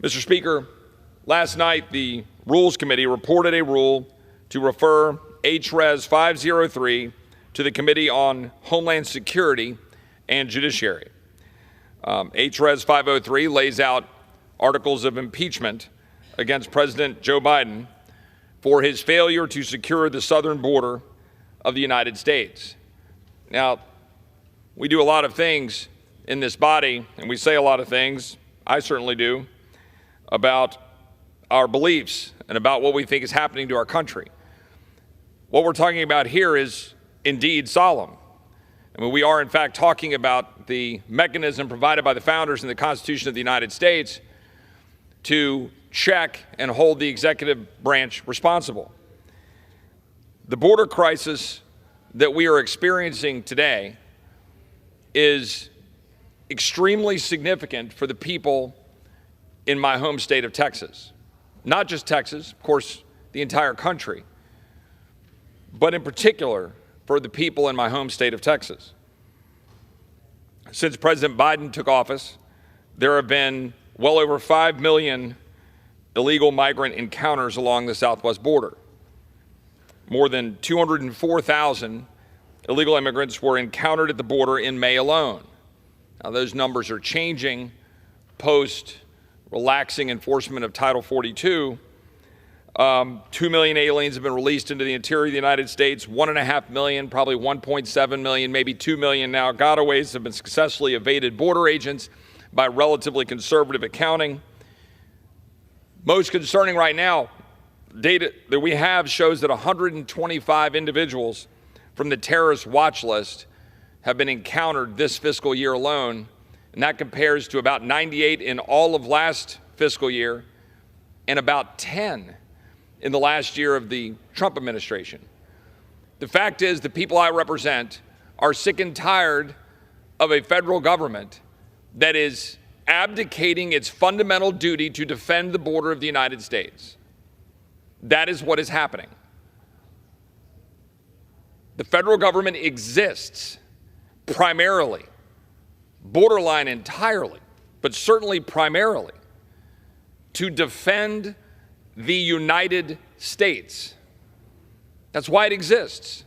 Mr. Speaker, last night the Rules Committee reported a rule to refer H.Res. 503 to the Committee on Homeland Security and Judiciary. H.Res. 503 lays out articles of impeachment against President Joe Biden for his failure to secure the southern border of the United States. Now, we do a lot of things in this body, and we say a lot of things, I certainly do, about our beliefs and about what we think is happening to our country. What we're talking about here is indeed solemn. I mean, we are in fact talking about the mechanism provided by the founders in the Constitution of the United States to check and hold the executive branch responsible. The border crisis that we are experiencing today is extremely significant for the people in my home state of Texas. Not just Texas, of course, the entire country, but in particular for the people in my home state of Texas. Since President Biden took office, there have been well over 5 million illegal migrant encounters along the southwest border. More than 204,000 illegal immigrants were encountered at the border in May alone. Now, those numbers are changing post relaxing enforcement of Title 42. 2 million aliens have been released into the interior of the United States. 1.5 million, probably 1.7 million, maybe 2 million now gotaways have been successfully evaded border agents by relatively conservative accounting. Most concerning right now, data that we have shows that 125 individuals from the terrorist watch list have been encountered this fiscal year alone, and that compares to about 98 in all of last fiscal year and about 10 in the last year of the Trump administration. The fact is, the people I represent are sick and tired of a federal government that is abdicating its fundamental duty to defend the border of the United States. That is what is happening. The federal government exists primarily, borderline entirely, but certainly primarily, to defend the United States. That's why it exists.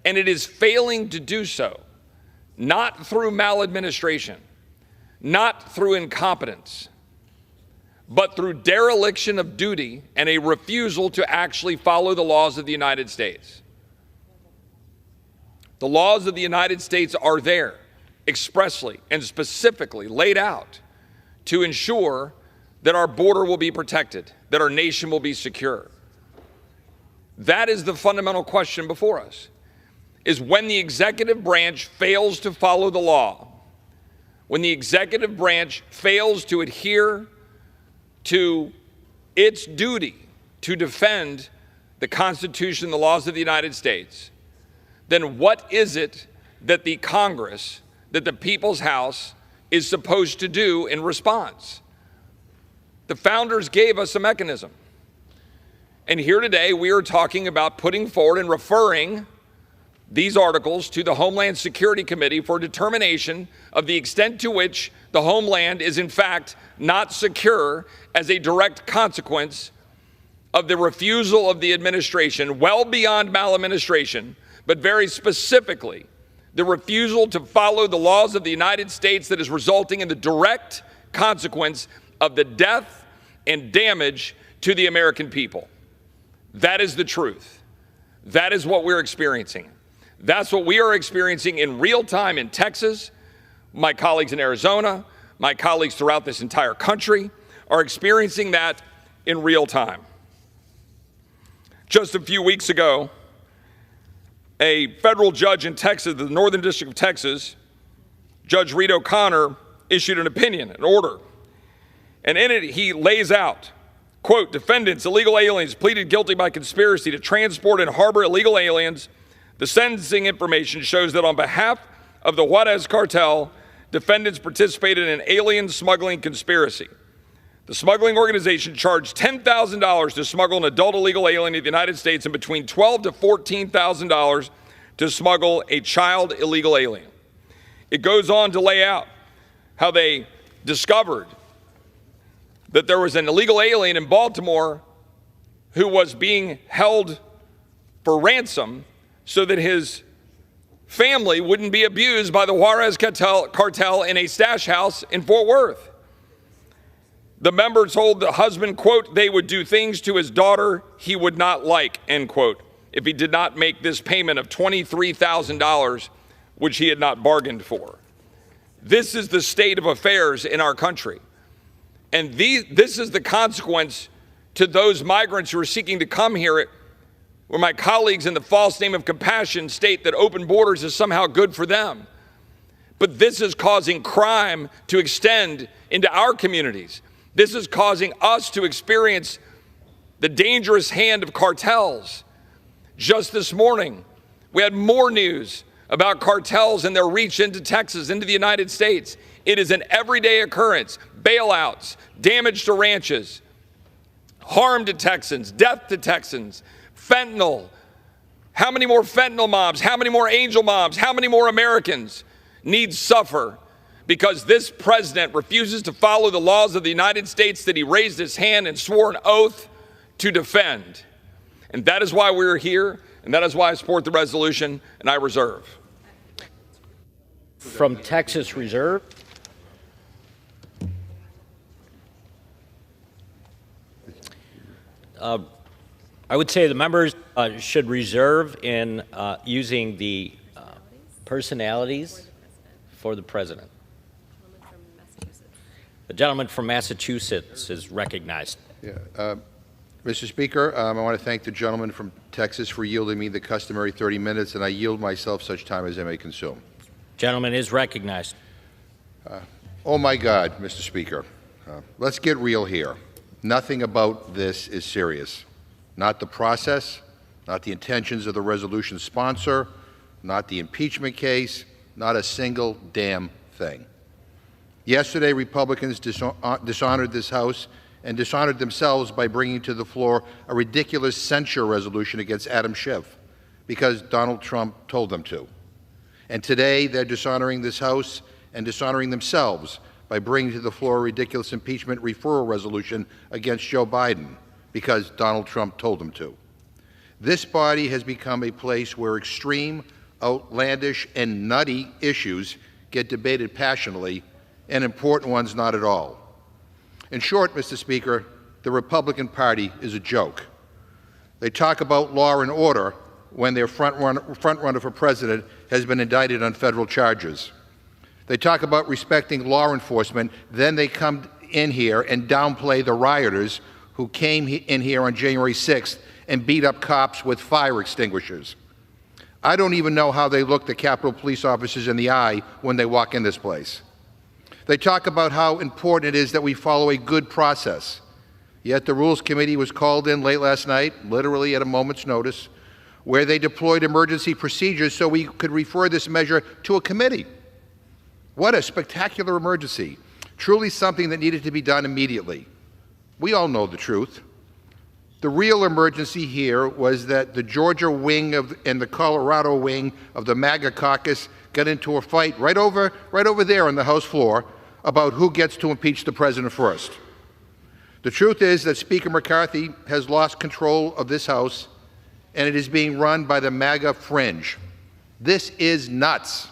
And it is failing to do so, not through maladministration, not through incompetence, but through dereliction of duty and a refusal to actually follow the laws of the United States. The laws of the United States are there expressly and specifically laid out to ensure that our border will be protected, that our nation will be secure. That is the fundamental question before us, is when the executive branch fails to follow the law, when the executive branch fails to adhere to its duty to defend the Constitution and the laws of the United States, then what is it that the Congress, that the People's House, is supposed to do in response? The founders gave us a mechanism. And here today we are talking about putting forward and referring these articles to the Homeland Security Committee for determination of the extent to which the homeland is in fact not secure as a direct consequence of the refusal of the administration, well beyond maladministration, but very specifically the refusal to follow the laws of the United States that is resulting in the direct consequence of the death and damage to the American people. That is the truth. That is what we're experiencing. That's what we are experiencing in real time in Texas. My colleagues in Arizona, my colleagues throughout this entire country are experiencing that in real time. Just a few weeks ago, a federal judge in Texas, the Northern District of Texas, Judge Reed O'Connor, issued an opinion, an order. And in it, he lays out, quote, defendants, illegal aliens pleaded guilty by conspiracy to transport and harbor illegal aliens. The sentencing information shows that on behalf of the Juarez cartel, defendants participated in an alien smuggling conspiracy. The smuggling organization charged $10,000 to smuggle an adult illegal alien to the United States and between $12,000 to $14,000 to smuggle a child illegal alien. It goes on to lay out how they discovered that there was an illegal alien in Baltimore who was being held for ransom so that his family wouldn't be abused by the Juarez cartel in a stash house in Fort Worth. The member told the husband, quote, they would do things to his daughter he would not like, end quote, if he did not make this payment of $23,000, which he had not bargained for. This is the state of affairs in our country. And this is the consequence to those migrants who are seeking to come here, where my colleagues in the false name of compassion state that open borders is somehow good for them. But this is causing crime to extend into our communities. This is causing us to experience the dangerous hand of cartels. Just this morning, we had more news about cartels and their reach into Texas, into the United States. It is an everyday occurrence. Bailouts, damage to ranches, harm to Texans, death to Texans, fentanyl. How many more fentanyl moms? How many more angel moms? How many more Americans need suffer because this president refuses to follow the laws of the United States that he raised his hand and swore an oath to defend? And that is why we're here, and that is why I support the resolution, and I reserve. From Texas Reserve. I would say the members should reserve in using the personalities for the president. The gentleman from Massachusetts is recognized. Yeah. Mr. Speaker, I want to thank the gentleman from Texas for yielding me the customary 30 minutes, and I yield myself such time as I may consume. Gentleman is recognized. Oh, my God, Mr. Speaker. Let's get real here. Nothing about this is serious. Not the process, not the intentions of the resolution sponsor, not the impeachment case, not a single damn thing. Yesterday, Republicans dishonored this House and dishonored themselves by bringing to the floor a ridiculous censure resolution against Adam Schiff because Donald Trump told them to. And today, they're dishonoring this House and dishonoring themselves by bringing to the floor a ridiculous impeachment referral resolution against Joe Biden because Donald Trump told them to. This body has become a place where extreme, outlandish, and nutty issues get debated passionately, and important ones not at all. In short, Mr. Speaker, the Republican Party is a joke. They talk about law and order when their front runner for president has been indicted on federal charges. They talk about respecting law enforcement, then they come in here and downplay the rioters who came in here on January 6th and beat up cops with fire extinguishers. I don't even know how they look the Capitol Police officers in the eye when they walk in this place. They talk about how important it is that we follow a good process. Yet the Rules Committee was called in late last night, literally at a moment's notice, where they deployed emergency procedures so we could refer this measure to a committee. What a spectacular emergency. Truly something that needed to be done immediately. We all know the truth. The real emergency here was that the Georgia wing and the Colorado wing of the MAGA caucus got into a fight right over there on the House floor about who gets to impeach the president first. The truth is that Speaker McCarthy has lost control of this House, and it is being run by the MAGA fringe. This is nuts.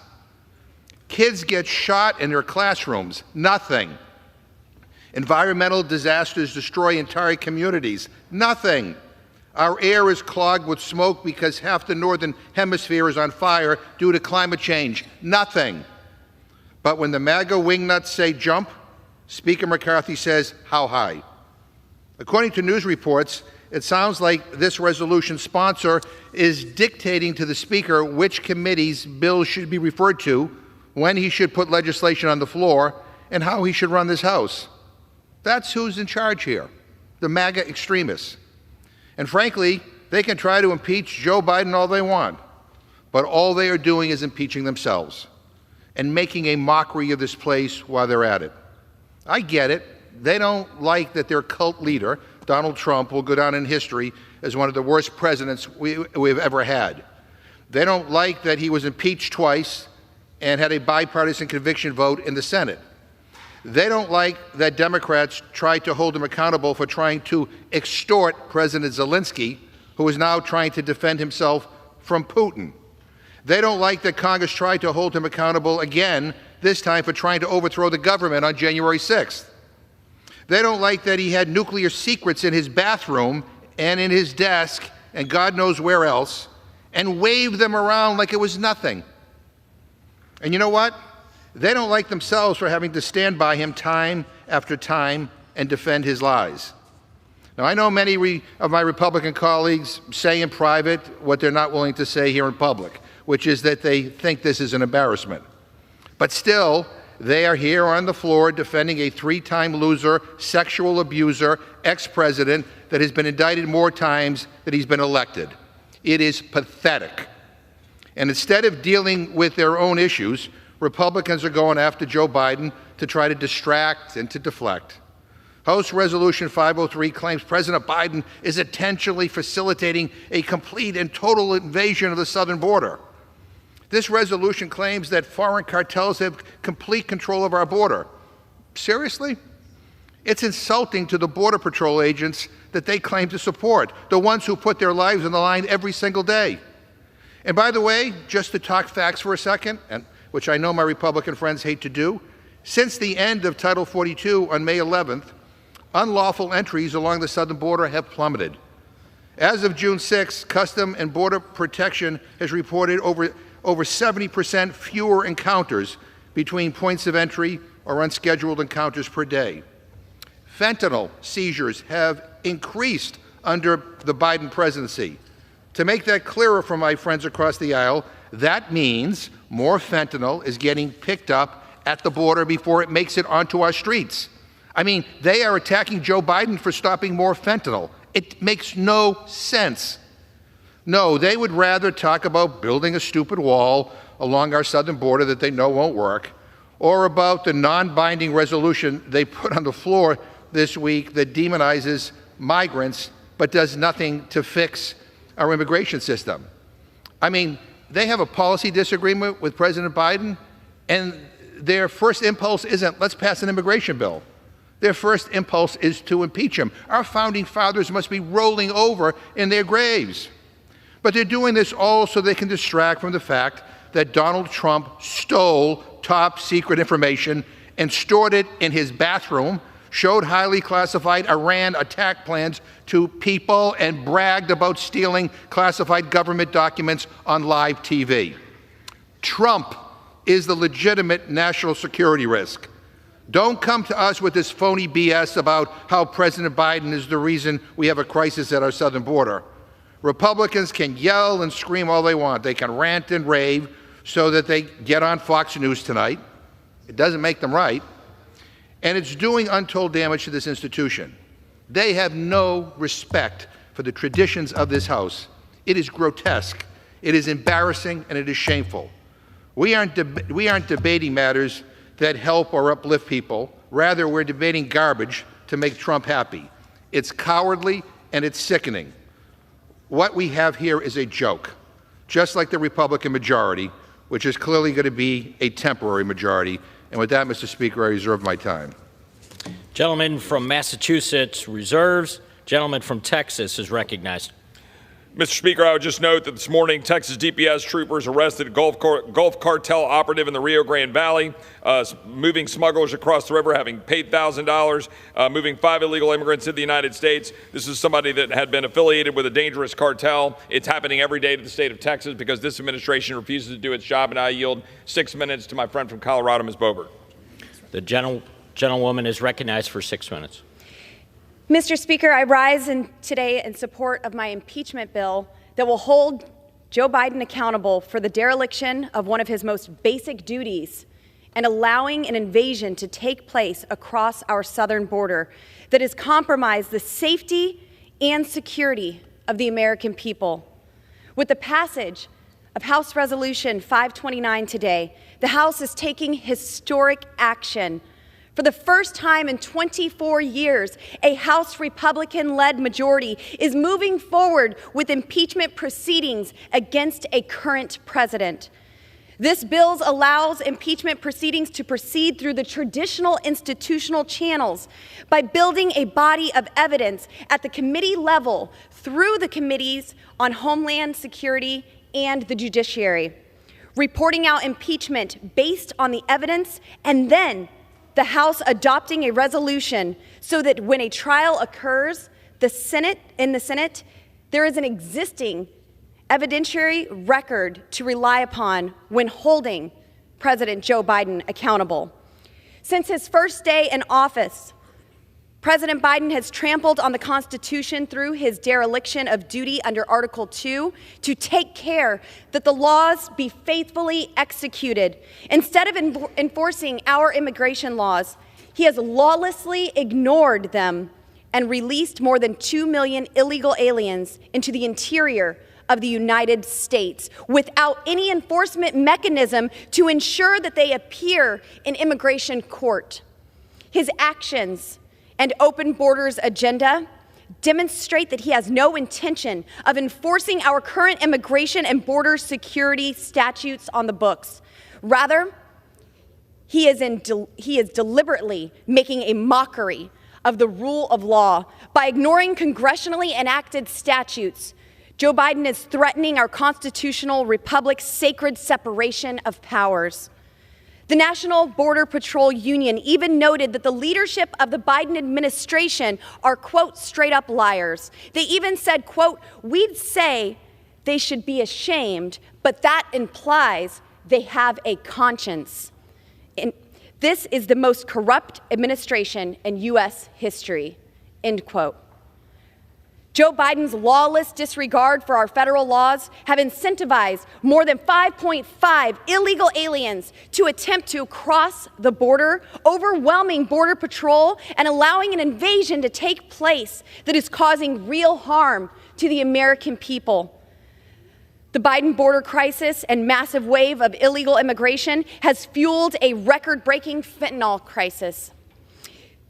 Kids get shot in their classrooms. Nothing. Environmental disasters destroy entire communities. Nothing. Our air is clogged with smoke because half the northern hemisphere is on fire due to climate change. Nothing. But when the MAGA wingnuts say jump, Speaker McCarthy says, how high? According to news reports, it sounds like this resolution sponsor is dictating to the Speaker which committees bills should be referred to, when he should put legislation on the floor, and how he should run this House. That's who's in charge here, the MAGA extremists. And frankly, they can try to impeach Joe Biden all they want, but all they are doing is impeaching themselves and making a mockery of this place while they're at it. I get it. They don't like that their cult leader, Donald Trump, will go down in history as one of the worst presidents we've ever had. They don't like that he was impeached twice and had a bipartisan conviction vote in the Senate. They don't like that Democrats tried to hold him accountable for trying to extort President Zelensky, who is now trying to defend himself from Putin. They don't like that Congress tried to hold him accountable again, this time for trying to overthrow the government on January 6th. They don't like that he had nuclear secrets in his bathroom and in his desk and God knows where else, and waved them around like it was nothing. And you know what? They don't like themselves for having to stand by him time after time and defend his lies. Now, I know many of my Republican colleagues say in private what they're not willing to say here in public, which is that they think this is an embarrassment. But still, they are here on the floor defending a three-time loser, sexual abuser, ex-president that has been indicted more times than he's been elected. It is pathetic. And instead of dealing with their own issues, Republicans are going after Joe Biden to try to distract and to deflect. House Resolution 503 claims President Biden is intentionally facilitating a complete and total invasion of the southern border. This resolution claims that foreign cartels have complete control of our border. Seriously? It's insulting to the Border Patrol agents that they claim to support, the ones who put their lives on the line every single day. And by the way, just to talk facts for a second, and which I know my Republican friends hate to do, since the end of Title 42 on May 11th, unlawful entries along the southern border have plummeted. As of June 6th, Custom and Border Protection has reported over 70% fewer encounters between points of entry or unscheduled encounters per day. Fentanyl seizures have increased under the Biden presidency. To make that clearer for my friends across the aisle, that means more fentanyl is getting picked up at the border before it makes it onto our streets. I mean, they are attacking Joe Biden for stopping more fentanyl. It makes no sense. No, they would rather talk about building a stupid wall along our southern border that they know won't work, or about the non-binding resolution they put on the floor this week that demonizes migrants but does nothing to fix our immigration system. I mean, they have a policy disagreement with President Biden, and their first impulse isn't, let's pass an immigration bill. Their first impulse is to impeach him. Our founding fathers must be rolling over in their graves. But they're doing this all so they can distract from the fact that Donald Trump stole top secret information and stored it in his bathroom, showed highly classified Iran attack plans to people, and bragged about stealing classified government documents on live TV. Trump is the legitimate national security risk. Don't come to us with this phony BS about how President Biden is the reason we have a crisis at our southern border. Republicans can yell and scream all they want. They can rant and rave so that they get on Fox News tonight. It doesn't make them right. And it's doing untold damage to this institution. They have no respect for the traditions of this House. It is grotesque, it is embarrassing, and it is shameful. We aren't debating matters that help or uplift people. Rather, we're debating garbage to make Trump happy. It's cowardly and it's sickening. What we have here is a joke, just like the Republican majority, which is clearly going to be a temporary majority. And with that, Mr. Speaker, I reserve my time. Gentleman from Massachusetts reserves. Gentleman from Texas is recognized. Mr. Speaker, I would just note that this morning, Texas DPS troopers arrested a Gulf Cartel operative in the Rio Grande Valley, moving smugglers across the river, having paid $1,000, moving 5 illegal immigrants into the United States. This is somebody that had been affiliated with a dangerous cartel. It's happening every day to the state of Texas because this administration refuses to do its job, and I yield 6 minutes to my friend from Colorado, Ms. Boebert. The gentlewoman is recognized for 6 minutes. Mr. Speaker, I rise today in support of my impeachment bill that will hold Joe Biden accountable for the dereliction of one of his most basic duties and allowing an invasion to take place across our southern border that has compromised the safety and security of the American people. With the passage of House Resolution 529 today, the House is taking historic action. For the first time in 24 years, a House Republican-led majority is moving forward with impeachment proceedings against a current president. This bill allows impeachment proceedings to proceed through the traditional institutional channels by building a body of evidence at the committee level through the committees on Homeland Security and the judiciary, reporting out impeachment based on the evidence, and then the House adopting a resolution so that when a trial occurs, in the Senate, there is an existing evidentiary record to rely upon when holding President Joe Biden accountable. Since his first day in office, President Biden has trampled on the Constitution through his dereliction of duty under Article 2 to take care that the laws be faithfully executed. Instead of enforcing our immigration laws, he has lawlessly ignored them and released more than 2 million illegal aliens into the interior of the United States without any enforcement mechanism to ensure that they appear in immigration court. His actions and open borders agenda demonstrate that he has no intention of enforcing our current immigration and border security statutes on the books. Rather, he is deliberately making a mockery of the rule of law by ignoring congressionally enacted statutes. Joe Biden is threatening our constitutional republic's sacred separation of powers. The National Border Patrol Union even noted that the leadership of the Biden administration are, quote, straight up liars. They even said, quote, we'd say they should be ashamed, but that implies they have a conscience. And this is the most corrupt administration in U.S. history, end quote. Joe Biden's lawless disregard for our federal laws have incentivized more than 5.5 illegal aliens to attempt to cross the border, overwhelming Border Patrol and allowing an invasion to take place that is causing real harm to the American people. The Biden border crisis and massive wave of illegal immigration has fueled a record-breaking fentanyl crisis.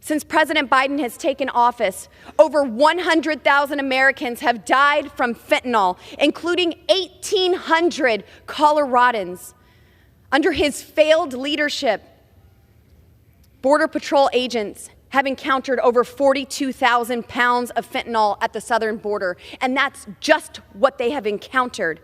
Since President Biden has taken office, over 100,000 Americans have died from fentanyl, including 1,800 Coloradans. Under his failed leadership, Border Patrol agents have encountered over 42,000 pounds of fentanyl at the southern border, and that's just what they have encountered.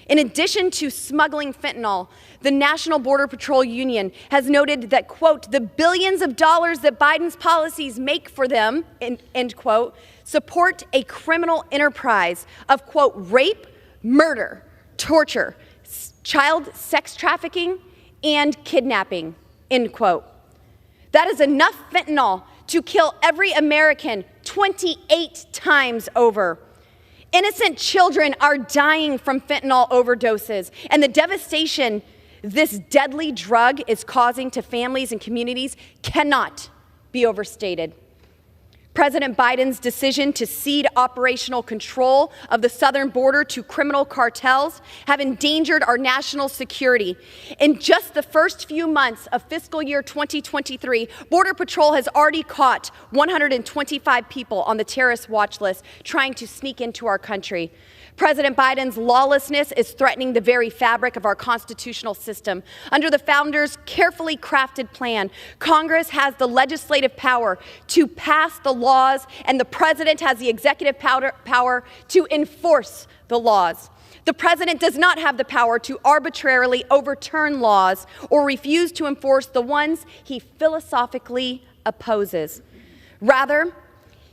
In addition to smuggling fentanyl, the National Border Patrol Union has noted that, quote, the billions of dollars that Biden's policies make for them, end quote, support a criminal enterprise of, quote, rape, murder, torture, child sex trafficking, and kidnapping, end quote. That is enough fentanyl to kill every American 28 times over. Innocent children are dying from fentanyl overdoses, and the devastation this deadly drug is causing to families and communities cannot be overstated. President Biden's decision to cede operational control of the southern border to criminal cartels have endangered our national security. In just the first few months of fiscal year 2023, Border Patrol has already caught 125 people on the terrorist watch list trying to sneak into our country. President Biden's lawlessness is threatening the very fabric of our constitutional system. Under the founders' carefully crafted plan, Congress has the legislative power to pass the laws, and the president has the executive power to enforce the laws. The president does not have the power to arbitrarily overturn laws or refuse to enforce the ones he philosophically opposes. Rather,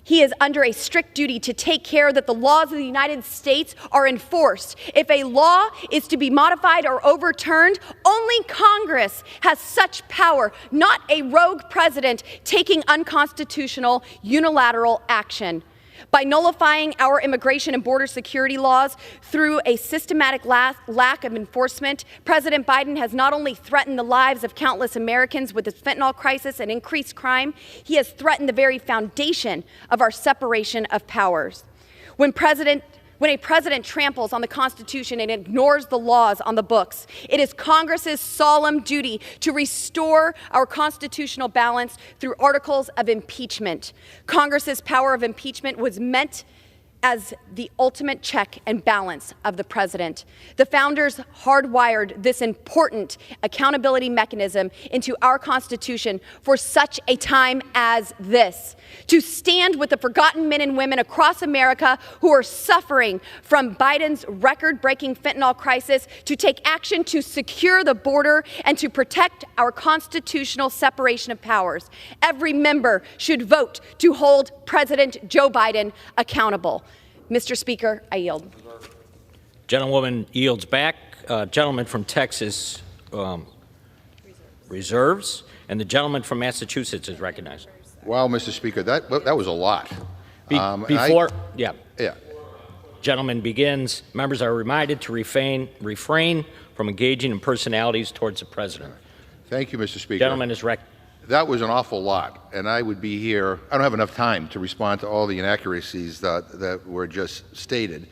he is under a strict duty to take care that the laws of the United States are enforced. If a law is to be modified or overturned, only Congress has such power, not a rogue president taking unconstitutional unilateral action. By nullifying our immigration and border security laws through a systematic lack of enforcement, President Biden has not only threatened the lives of countless Americans with his fentanyl crisis and increased crime, he has threatened the very foundation of our separation of powers. When a president tramples on the Constitution and ignores the laws on the books, it is Congress's solemn duty to restore our constitutional balance through articles of impeachment. Congress's power of impeachment was meant as the ultimate check and balance of the president. The founders hardwired this important accountability mechanism into our Constitution for such a time as this, to stand with the forgotten men and women across America who are suffering from Biden's record-breaking fentanyl crisis, to take action to secure the border and to protect our constitutional separation of powers. Every member should vote to hold President Joe Biden accountable. Mr. Speaker, I yield. Gentlewoman yields back. Gentleman from Texas reserves, and the gentleman from Massachusetts is recognized. Wow, Mr. Speaker, that was a lot. Gentleman begins. Members are reminded to refrain from engaging in personalities towards the president. Thank you, Mr. Speaker. Gentleman is recognized. That was an awful lot, and I would be here. I don't have enough time to respond to all the inaccuracies that were just stated.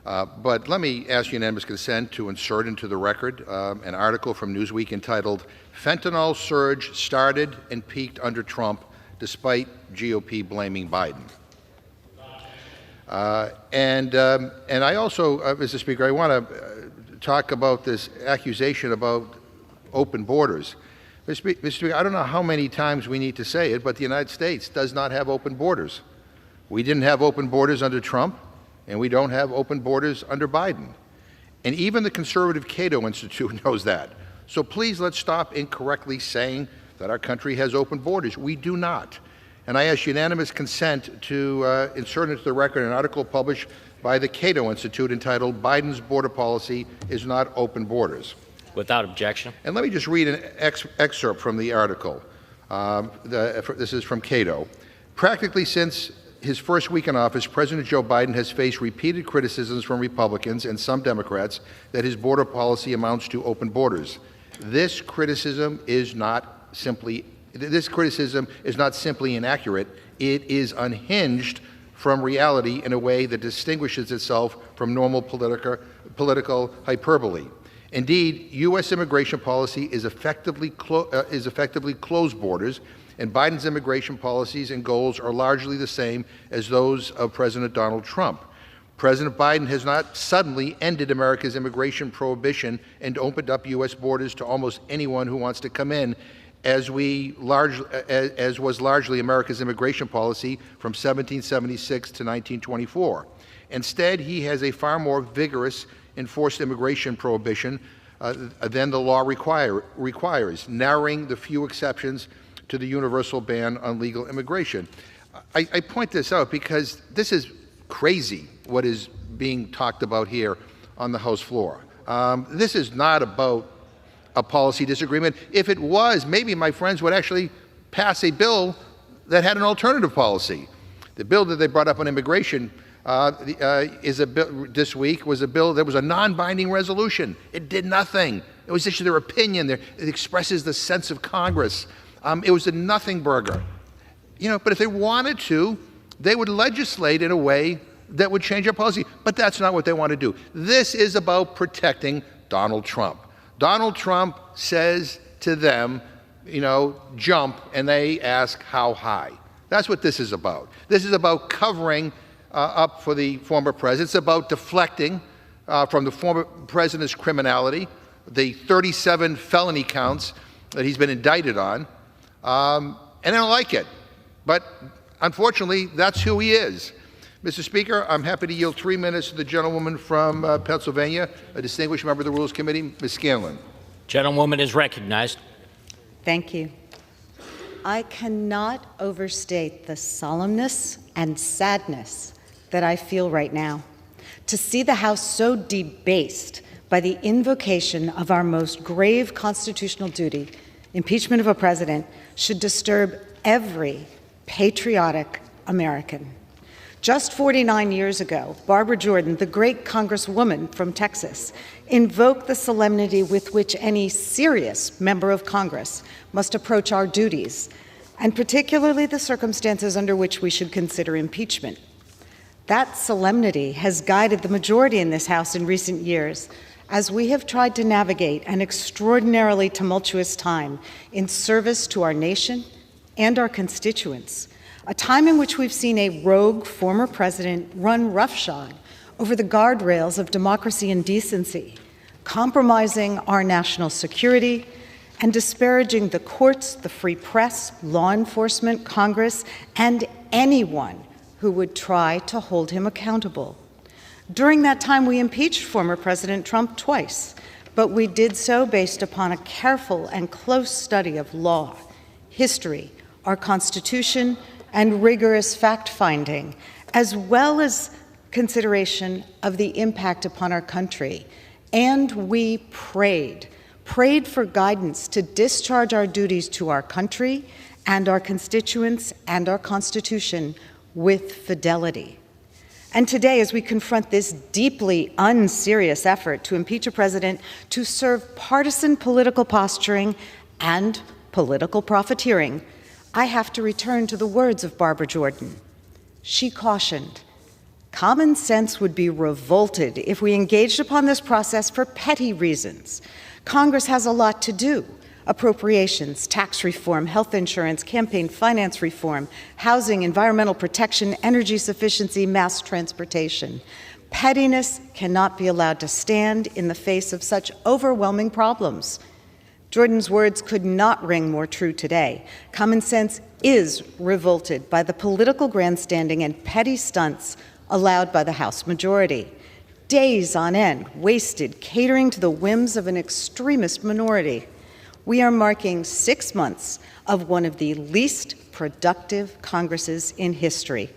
But let me ask unanimous consent to insert into the record an article from Newsweek entitled, "Fentanyl Surge Started and Peaked Under Trump Despite GOP Blaming Biden." And I also, Mr. Speaker, I want to talk about this accusation about open borders. Mr. Speaker, I don't know how many times we need to say it, but the United States does not have open borders. We didn't have open borders under Trump, and we don't have open borders under Biden. And even the conservative Cato Institute knows that. So please, let's stop incorrectly saying that our country has open borders. We do not. And I ask unanimous consent to insert into the record an article published by the Cato Institute entitled, "Biden's Border Policy is Not Open Borders." Without objection. And let me just read an excerpt from the article. This is from Cato. "Practically since his first week in office, President Joe Biden has faced repeated criticisms from Republicans and some Democrats that his border policy amounts to open borders. This criticism is not simply inaccurate. It is unhinged from reality in a way that distinguishes itself from normal political hyperbole. Indeed, U.S. immigration policy is effectively closed borders, and Biden's immigration policies and goals are largely the same as those of President Donald Trump. President Biden has not suddenly ended America's immigration prohibition and opened up U.S. borders to almost anyone who wants to come in, as was largely America's immigration policy from 1776 to 1924. Instead, he has a far more vigorous enforced immigration prohibition than the law requires, narrowing the few exceptions to the universal ban on legal immigration. I point this out because this is crazy what is being talked about here on the House floor. This is not about a policy disagreement. If it was, maybe my friends would actually pass a bill that had an alternative policy. The bill that they brought up on immigration this week was a bill that was a non-binding resolution. It did nothing. It was just their opinion. It expresses the sense of Congress. It was a nothing burger. But if they wanted to, they would legislate in a way that would change our policy. But that's not what they want to do. This is about protecting Donald Trump. Donald Trump says to them, jump, and they ask how high. That's what this is about. This is about covering up for the former president. It's about deflecting from the former president's criminality, the 37 felony counts that he's been indicted on, and I don't like it. But unfortunately, that's who he is. Mr. Speaker, I'm happy to yield 3 minutes to the gentlewoman from Pennsylvania, a distinguished member of the Rules Committee, Ms. Scanlon. Gentlewoman is recognized. Thank you. I cannot overstate the solemnness and sadness that I feel right now. To see the House so debased by the invocation of our most grave constitutional duty, impeachment of a president, should disturb every patriotic American. Just 49 years ago, Barbara Jordan, the great Congresswoman from Texas, invoked the solemnity with which any serious member of Congress must approach our duties, and particularly the circumstances under which we should consider impeachment. That solemnity has guided the majority in this House in recent years as we have tried to navigate an extraordinarily tumultuous time in service to our nation and our constituents, a time in which we've seen a rogue former president run roughshod over the guardrails of democracy and decency, compromising our national security and disparaging the courts, the free press, law enforcement, Congress, and anyone who would try to hold him accountable. During that time, we impeached former President Trump twice, but we did so based upon a careful and close study of law, history, our Constitution, and rigorous fact-finding, as well as consideration of the impact upon our country. And we prayed for guidance to discharge our duties to our country and our constituents and our Constitution with fidelity. And today, as we confront this deeply unserious effort to impeach a president to serve partisan political posturing and political profiteering, I have to return to the words of Barbara Jordan. She cautioned, "Common sense would be revolted if we engaged upon this process for petty reasons. Congress has a lot to do: appropriations, tax reform, health insurance, campaign finance reform, housing, environmental protection, energy sufficiency, mass transportation. Pettiness cannot be allowed to stand in the face of such overwhelming problems." Jordan's words could not ring more true today. Common sense is revolted by the political grandstanding and petty stunts allowed by the House majority. Days on end wasted catering to the whims of an extremist minority. We are marking 6 months of one of the least productive Congresses in history.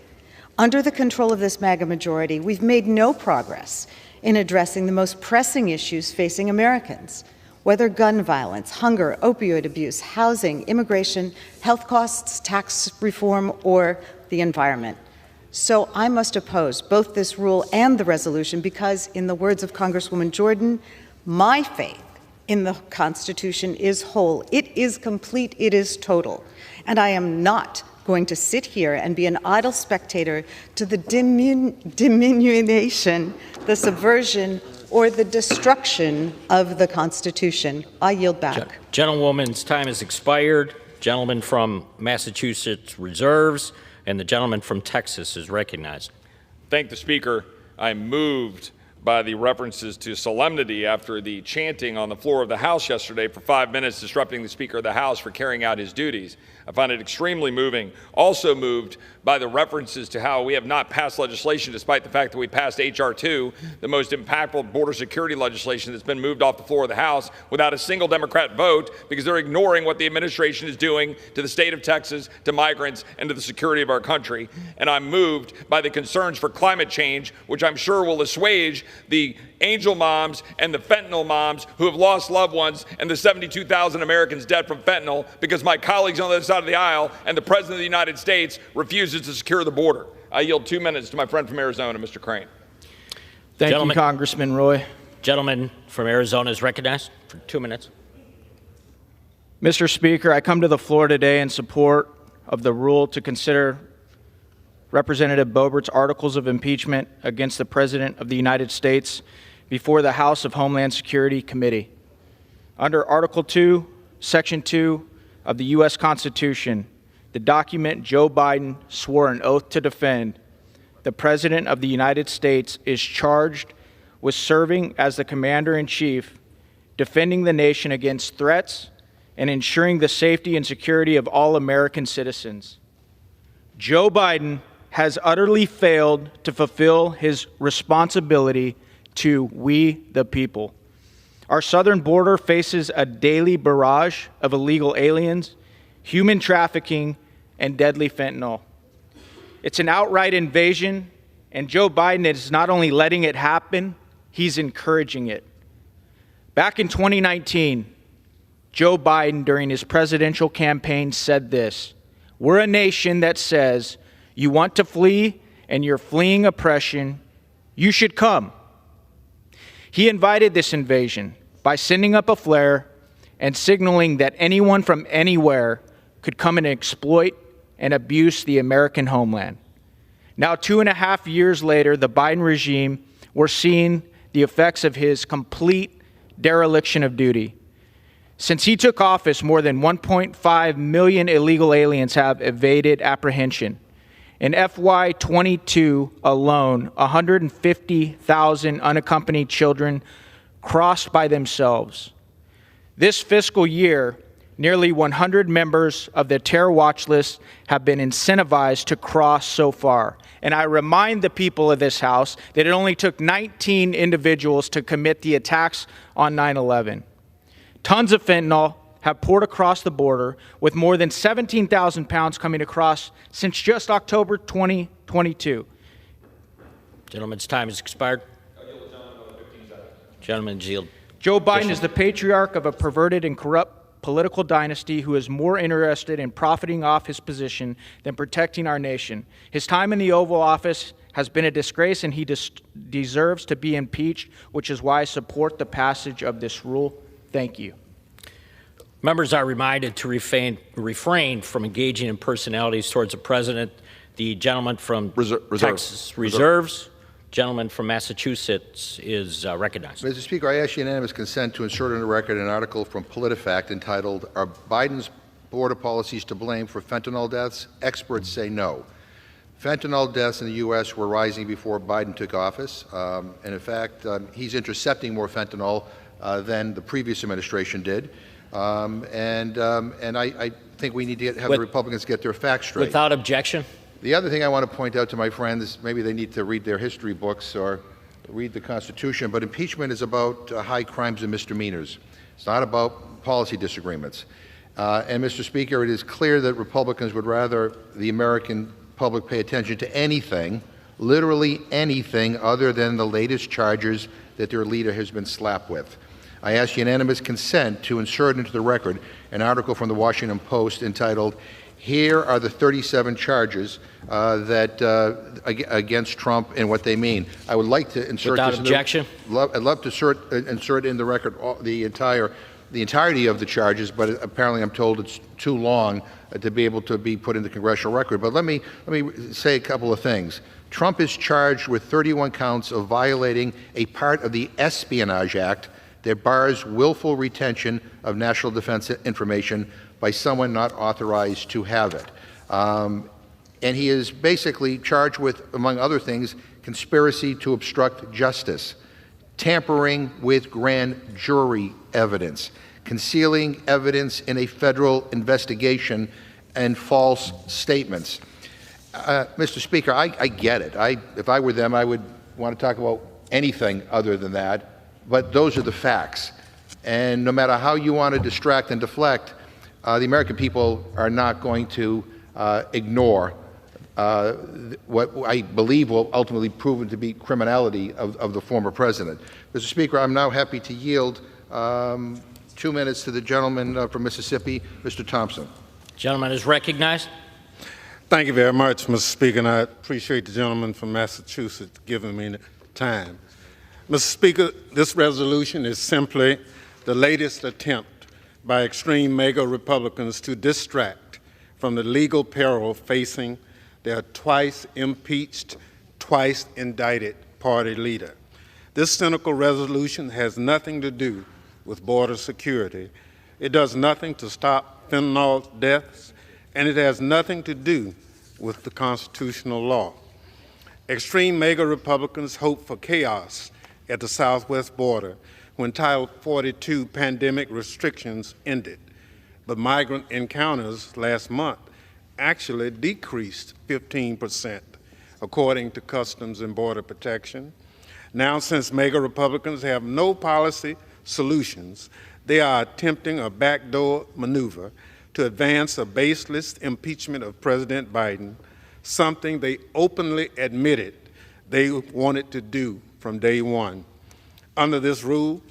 Under the control of this MAGA majority, we've made no progress in addressing the most pressing issues facing Americans, whether gun violence, hunger, opioid abuse, housing, immigration, health costs, tax reform, or the environment. So I must oppose both this rule and the resolution because, in the words of Congresswoman Jordan, my faith in the Constitution is whole. It is complete. It is total. And I am not going to sit here and be an idle spectator to the diminution, the subversion, or the destruction of the Constitution. I yield back. Gentlewoman's time has expired. Gentleman from Massachusetts reserves, and the gentleman from Texas is recognized. Thank the Speaker. I'm moved by the references to solemnity after the chanting on the floor of the House yesterday for 5 minutes, disrupting the Speaker of the House for carrying out his duties. I find it extremely moving. Also moved by the references to how we have not passed legislation, despite the fact that we passed H.R. 2, the most impactful border security legislation that's been moved off the floor of the House without a single Democrat vote, because they're ignoring what the administration is doing to the state of Texas, to migrants, and to the security of our country. And I'm moved by the concerns for climate change, which I'm sure will assuage the angel moms and the fentanyl moms who have lost loved ones, and the 72,000 Americans dead from fentanyl because my colleagues on the other side of the aisle and the President of the United States refuses to secure the border. I yield 2 minutes to my friend from Arizona, Mr. Crane. Thank you, Congressman Roy. Gentleman from Arizona is recognized for 2 minutes. Mr. Speaker, I come to the floor today in support of the rule to consider Representative Boebert's articles of impeachment against the President of the United States before the House of Homeland Security Committee. Under Article 2, Section 2 of the U.S. Constitution, the document Joe Biden swore an oath to defend, the President of the United States is charged with serving as the Commander-in-Chief, defending the nation against threats, and ensuring the safety and security of all American citizens. Joe Biden has utterly failed to fulfill his responsibility to we the people. Our southern border faces a daily barrage of illegal aliens, human trafficking, and deadly fentanyl. It's an outright invasion, and Joe Biden is not only letting it happen, he's encouraging it. Back in 2019, Joe Biden, during his presidential campaign, said this: "We're a nation that says, you want to flee and you're fleeing oppression, you should come." He invited this invasion by sending up a flare and signaling that anyone from anywhere could come and exploit and abuse the American homeland. Now, 2.5 years later, the Biden regime, we're seeing the effects of his complete dereliction of duty. Since he took office, more than 1.5 million illegal aliens have evaded apprehension. In FY22 alone, 150,000 unaccompanied children crossed by themselves. This fiscal year, nearly 100 members of the terror watch list have been incentivized to cross so far. And I remind the people of this House that it only took 19 individuals to commit the attacks on 9/11. Tons of fentanyl have poured across the border, with more than 17,000 pounds coming across since just October 2022. Gentleman's time has expired. Gentleman's yield. Joe Biden is the patriarch of a perverted and corrupt political dynasty who is more interested in profiting off his position than protecting our nation. His time in the Oval Office has been a disgrace, and he deserves to be impeached, which is why I support the passage of this rule. Thank you. Members are reminded to refrain from engaging in personalities towards the president. The gentleman from Texas reserves. Gentleman from Massachusetts is recognized. Mr. Speaker, I ask unanimous consent to insert in the record an article from PolitiFact entitled, "Are Biden's border policies to blame for fentanyl deaths? Experts say no." Fentanyl deaths in the U.S. were rising before Biden took office, and in fact, he's intercepting more fentanyl than the previous administration did. And I think we need to have the Republicans get their facts straight. Without objection. The other thing I want to point out to my friends, maybe they need to read their history books or read the Constitution, but impeachment is about high crimes and misdemeanors. It's not about policy disagreements. And, Mr. Speaker, it is clear that Republicans would rather the American public pay attention to anything, literally anything, other than the latest charges that their leader has been slapped with. I ask unanimous consent to insert into the record an article from the Washington Post entitled, "Here are the 37 charges against Trump and what they mean." I would like to insert Without this. Objection. I'd love to insert in the record the entirety of the charges, but apparently I'm told it's too long to be able to be put in the congressional record. But let me say a couple of things. Trump is charged with 31 counts of violating a part of the Espionage Act that bars willful retention of national defense information by someone not authorized to have it. And he is basically charged with, among other things, conspiracy to obstruct justice, tampering with grand jury evidence, concealing evidence in a federal investigation, and false statements. Mr. Speaker, I get it. If I were them, I would want to talk about anything other than that, but those are the facts. And no matter how you want to distract and deflect, the American people are not going to ignore what I believe will ultimately prove to be criminality of the former president. Mr. Speaker, I'm now happy to yield 2 minutes to the gentleman from Mississippi, Mr. Thompson. Gentleman is recognized. Thank you very much, Mr. Speaker, and I appreciate the gentleman from Massachusetts giving me the time. Mr. Speaker, this resolution is simply the latest attempt by extreme MAGA Republicans to distract from the legal peril facing their twice impeached, twice indicted party leader. This cynical resolution has nothing to do with border security. It does nothing to stop fentanyl deaths, and it has nothing to do with the constitutional law. Extreme MAGA Republicans hope for chaos at the southwest border when Title 42 pandemic restrictions ended. But migrant encounters last month actually decreased 15%, according to Customs and Border Protection. Now, since MAGA Republicans have no policy solutions, they are attempting a backdoor maneuver to advance a baseless impeachment of President Biden, something they openly admitted they wanted to do from day one. Under this rule,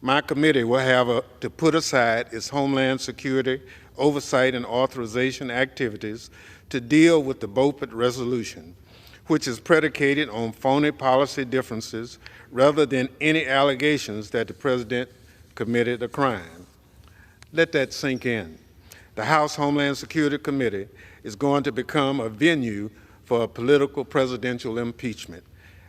my committee will have to put aside its Homeland Security oversight and authorization activities to deal with the Beaufort resolution, which is predicated on phony policy differences rather than any allegations that the president committed a crime. Let that sink in. The House Homeland Security Committee is going to become a venue for a political presidential impeachment.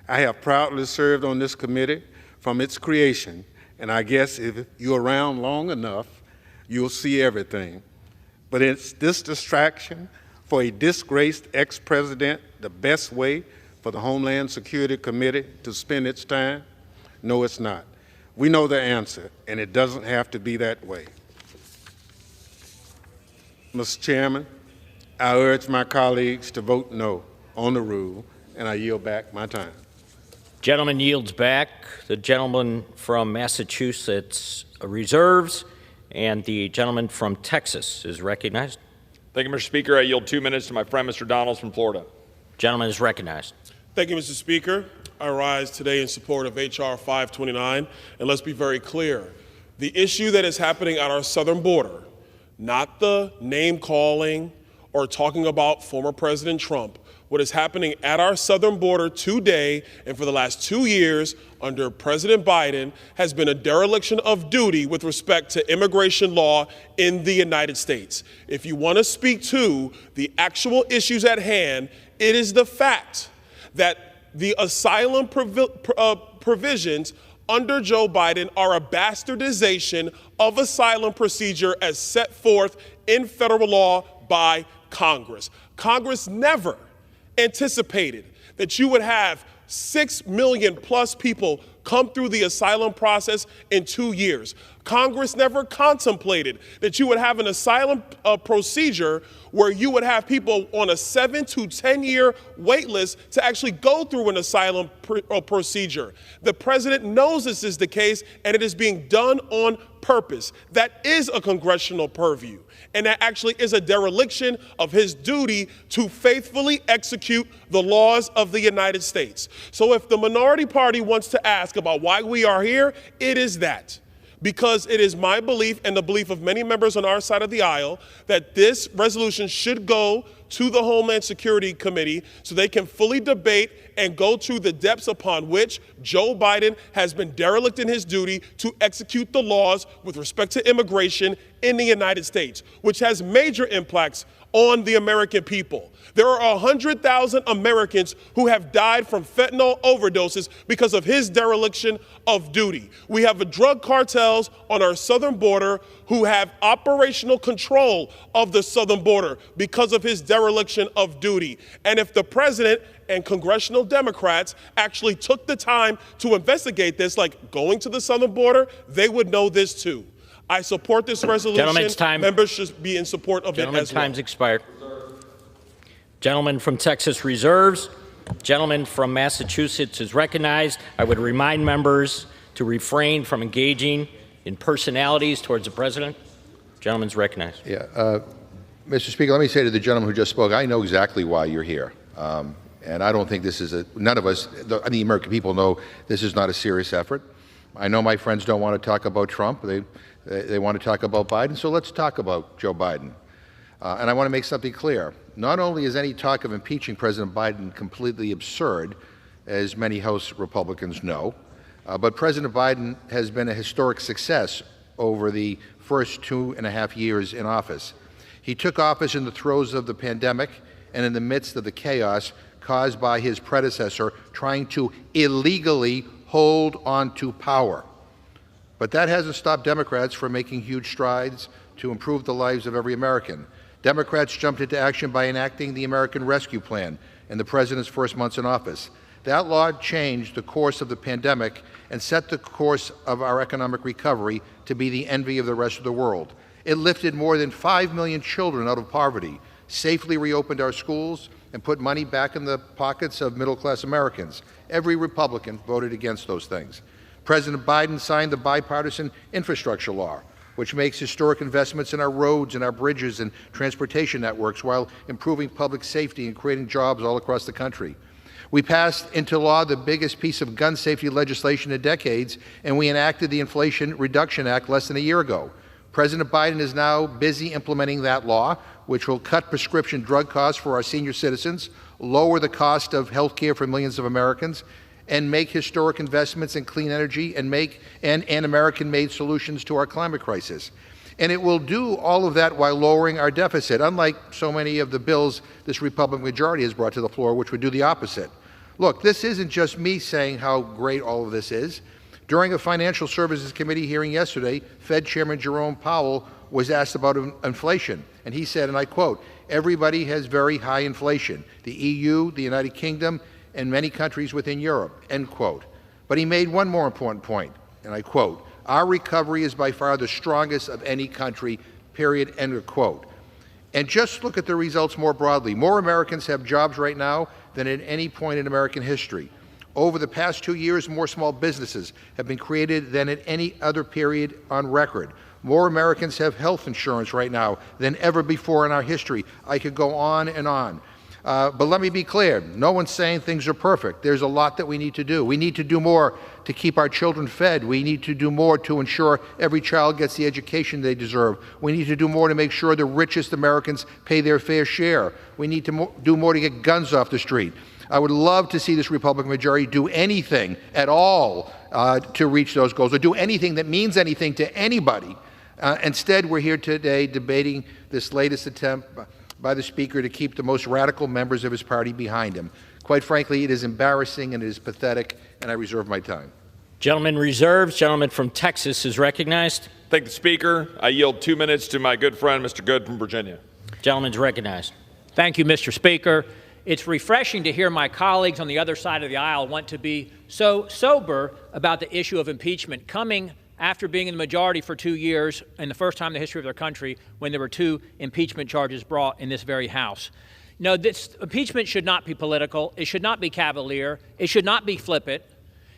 I have proudly served on this committee from its creation, and I guess if you're around long enough, you'll see everything. But it's this distraction for a disgraced ex-president the best way for the Homeland Security Committee to spend its time? No, it's not. We know the answer, and it doesn't have to be that way. Mr. Chairman, I urge my colleagues to vote no on the rule, and I yield back my time. Gentleman yields back. The gentleman from Massachusetts reserves, and the gentleman from Texas is recognized. Thank you, Mr. Speaker. I yield 2 minutes to my friend, Mr. Donalds from Florida. Gentleman is recognized. Thank you, Mr. Speaker. I rise today in support of H.R. 529, and let's be very clear. The issue that is happening at our southern border, not the name-calling or talking about former President Trump, what is happening at our southern border today and for the last 2 years under President Biden has been a dereliction of duty with respect to immigration law in the United States. If you want to speak to the actual issues at hand, it is the fact that the asylum provisions under Joe Biden are a bastardization of asylum procedure as set forth in federal law by Congress. Congress never anticipated that you would have 6 million plus people come through the asylum process in 2 years. Congress never contemplated that you would have an asylum procedure where you would have people on a 7 to 10 year wait list to actually go through an asylum procedure. The president knows this is the case, and it is being done on purpose. That is a congressional purview, and that actually is a dereliction of his duty to faithfully execute the laws of the United States. So if the minority party wants to ask about why we are here, it is that. Because it is my belief and the belief of many members on our side of the aisle that this resolution should go to the Homeland Security Committee so they can fully debate and go to the depths upon which Joe Biden has been derelict in his duty to execute the laws with respect to immigration in the United States, which has major impacts on the American people. There are 100,000 Americans who have died from fentanyl overdoses because of his dereliction of duty. We have drug cartels on our southern border who have operational control of the southern border because of his dereliction of duty. And if the president and congressional Democrats actually took the time to investigate this, like going to the southern border, they would know this too. I support this resolution. Gentleman's time. Members should be in support of it as well. Gentleman's time's expired. Gentleman from Texas reserves. Gentleman from Massachusetts is recognized. I would remind members to refrain from engaging in personalities towards the president. Gentleman's recognized. Yeah, Mr. Speaker, let me say to the gentleman who just spoke, I know exactly why you're here. And I don't think this is none of us, the American people know this is not a serious effort. I know my friends don't want to talk about Trump. They want to talk about Biden, so let's talk about Joe Biden. And I want to make something clear. Not only is any talk of impeaching President Biden completely absurd, as many House Republicans know, but President Biden has been a historic success over the first 2.5 years in office. He took office in the throes of the pandemic and in the midst of the chaos caused by his predecessor trying to illegally hold on to power. But that hasn't stopped Democrats from making huge strides to improve the lives of every American. Democrats jumped into action by enacting the American Rescue Plan in the president's first months in office. That law changed the course of the pandemic and set the course of our economic recovery to be the envy of the rest of the world. It lifted more than 5 million children out of poverty, safely reopened our schools, and put money back in the pockets of middle-class Americans. Every Republican voted against those things. President Biden signed the bipartisan infrastructure law, which makes historic investments in our roads and our bridges and transportation networks while improving public safety and creating jobs all across the country. We passed into law the biggest piece of gun safety legislation in decades, and we enacted the Inflation Reduction Act less than a year ago. President Biden is now busy implementing that law, which will cut prescription drug costs for our senior citizens, lower the cost of health care for millions of Americans, and make historic investments in clean energy and American-made solutions to our climate crisis. And it will do all of that while lowering our deficit, unlike so many of the bills this Republican majority has brought to the floor, which would do the opposite. Look, this isn't just me saying how great all of this is. During a Financial Services Committee hearing yesterday, Fed Chairman Jerome Powell was asked about inflation, and he said, and I quote, "Everybody has very high inflation, the EU, the United Kingdom, and many countries within Europe," end quote. But he made one more important point, and I quote, "Our recovery is by far the strongest of any country," period, end of quote. And just look at the results more broadly. More Americans have jobs right now than at any point in American history. Over the past 2 years, more small businesses have been created than at any other period on record. More Americans have health insurance right now than ever before in our history. I could go on and on. But let me be clear, no one's saying things are perfect. There's a lot that we need to do. We need to do more to keep our children fed. We need to do more to ensure every child gets the education they deserve. We need to do more to make sure the richest Americans pay their fair share. We need to do more to get guns off the street. I would love to see this Republican majority do anything at all to reach those goals, or do anything that means anything to anybody. Instead, we're here today debating this latest attempt by the Speaker to keep the most radical members of his party behind him. Quite frankly, it is embarrassing and it is pathetic, and I reserve my time. Gentleman reserves. Gentleman from Texas is recognized. Thank the Speaker. I yield 2 minutes to my good friend, Mr. Good from Virginia. Gentleman's recognized. Thank you, Mr. Speaker. It's refreshing to hear my colleagues on the other side of the aisle want to be so sober about the issue of impeachment, coming after being in the majority for 2 years and the first time in the history of their country when there were 2 impeachment charges brought in this very House. No, this impeachment should not be political. It should not be cavalier. It should not be flippant.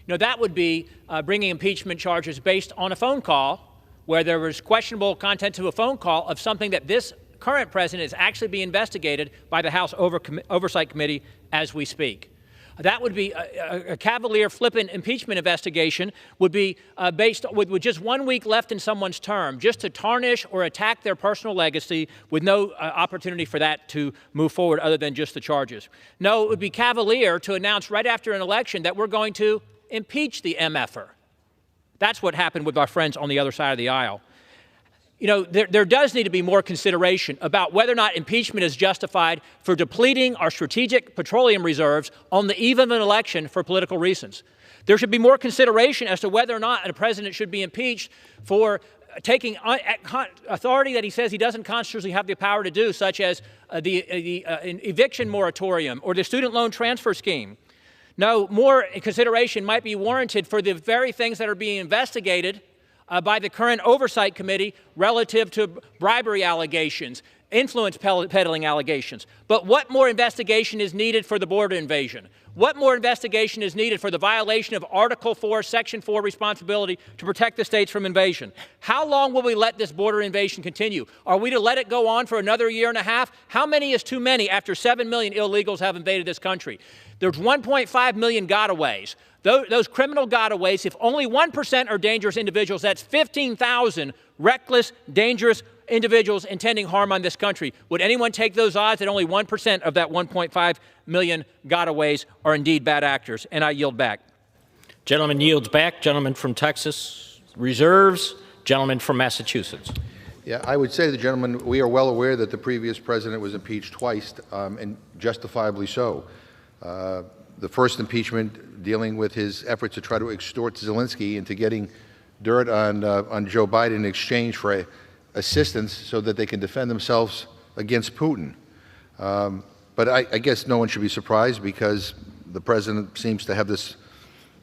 That would be bringing impeachment charges based on a phone call where there was questionable content to a phone call of something that this current president is actually being investigated by the House Oversight Committee as we speak. That would be a cavalier, flippant impeachment investigation would be based with just 1 week left in someone's term, just to tarnish or attack their personal legacy with no opportunity for that to move forward other than just the charges. No, it would be cavalier to announce right after an election that we're going to impeach the MFer. That's what happened with our friends on the other side of the aisle. There does need to be more consideration about whether or not impeachment is justified for depleting our strategic petroleum reserves on the eve of an election for political reasons. There should be more consideration as to whether or not a president should be impeached for taking authority that he says he doesn't constitutionally have the power to do, such as the eviction moratorium or the student loan transfer scheme. No, more consideration might be warranted for the very things that are being investigated by the current Oversight Committee relative to bribery allegations, influence peddling allegations. But what more investigation is needed for the border invasion? What more investigation is needed for the violation of Article 4, Section 4 responsibility to protect the states from invasion? How long will we let this border invasion continue? Are we to let it go on for another year and a half? How many is too many after 7 million illegals have invaded this country? There's 1.5 million gotaways. Those criminal gotaways, if only 1% are dangerous individuals, that's 15,000 reckless, dangerous individuals intending harm on this country. Would anyone take those odds that only 1% of that 1.5 million gotaways are indeed bad actors? And I yield back. Gentleman yields back. Gentleman from Texas reserves. Gentleman from Massachusetts. Yeah, I would say to the gentleman, we are well aware that the previous president was impeached twice, and justifiably so. The first impeachment dealing with his effort to try to extort Zelensky into getting dirt on Joe Biden in exchange for assistance so that they can defend themselves against Putin. But I guess no one should be surprised, because the president seems to have this,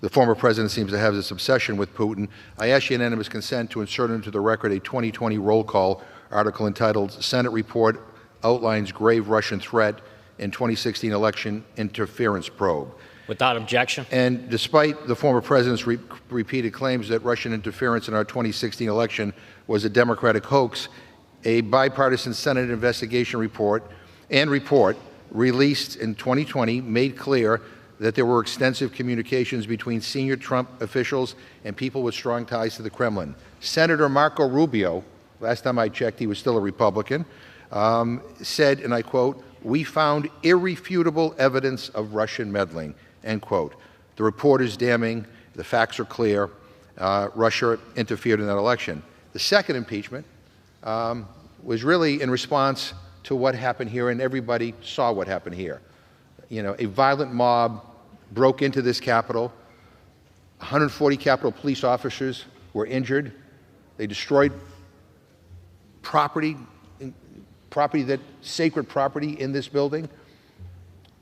the former president seems to have this obsession with Putin. I ask unanimous consent to insert into the record a 2020 roll call article entitled "Senate Report Outlines Grave Russian Threat in 2016 Election Interference Probe." Without objection. And despite the former president's repeated claims that Russian interference in our 2016 election was a Democratic hoax, a bipartisan Senate investigation report released in 2020 made clear that there were extensive communications between senior Trump officials and people with strong ties to the Kremlin. Senator Marco Rubio, last time I checked he was still a Republican, said, and I quote, "We found irrefutable evidence of Russian meddling," end quote. The report is damning. The facts are clear. Russia interfered in that election. The second impeachment was really in response to what happened here, and everybody saw what happened here. A violent mob broke into this Capitol. 140 Capitol Police officers were injured. They destroyed property, sacred property in this building.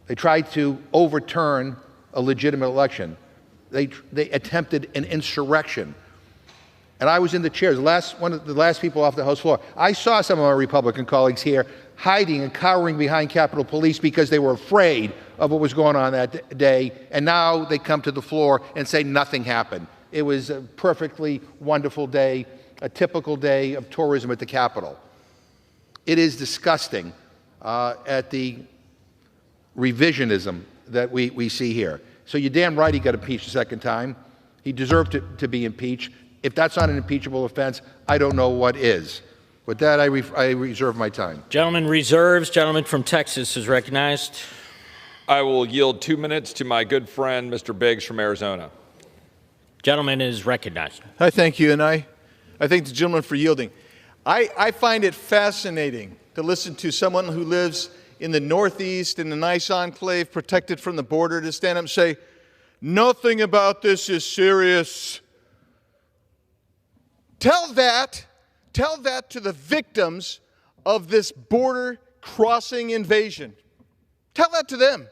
They tried to overturn a legitimate election. They attempted an insurrection. And I was in the chairs, one of the last people off the House floor. I saw some of my Republican colleagues here hiding and cowering behind Capitol Police because they were afraid of what was going on that day, and now they come to the floor and say nothing happened. It was a perfectly wonderful day, a typical day of tourism at the Capitol. It is disgusting at the revisionism that we see here. So you're damn right he got impeached a second time. He deserved to be impeached. If that's not an impeachable offense, I don't know what is. With that, I reserve my time. Gentleman reserves. Gentleman from Texas is recognized. I will yield 2 minutes to my good friend, Mr. Biggs from Arizona. Gentleman is recognized. I thank you, and I thank the gentleman for yielding. I find it fascinating to listen to someone who lives in the Northeast in a nice enclave protected from the border to stand up and say, nothing about this is serious. Tell that to the victims of this border crossing invasion. Tell that to them.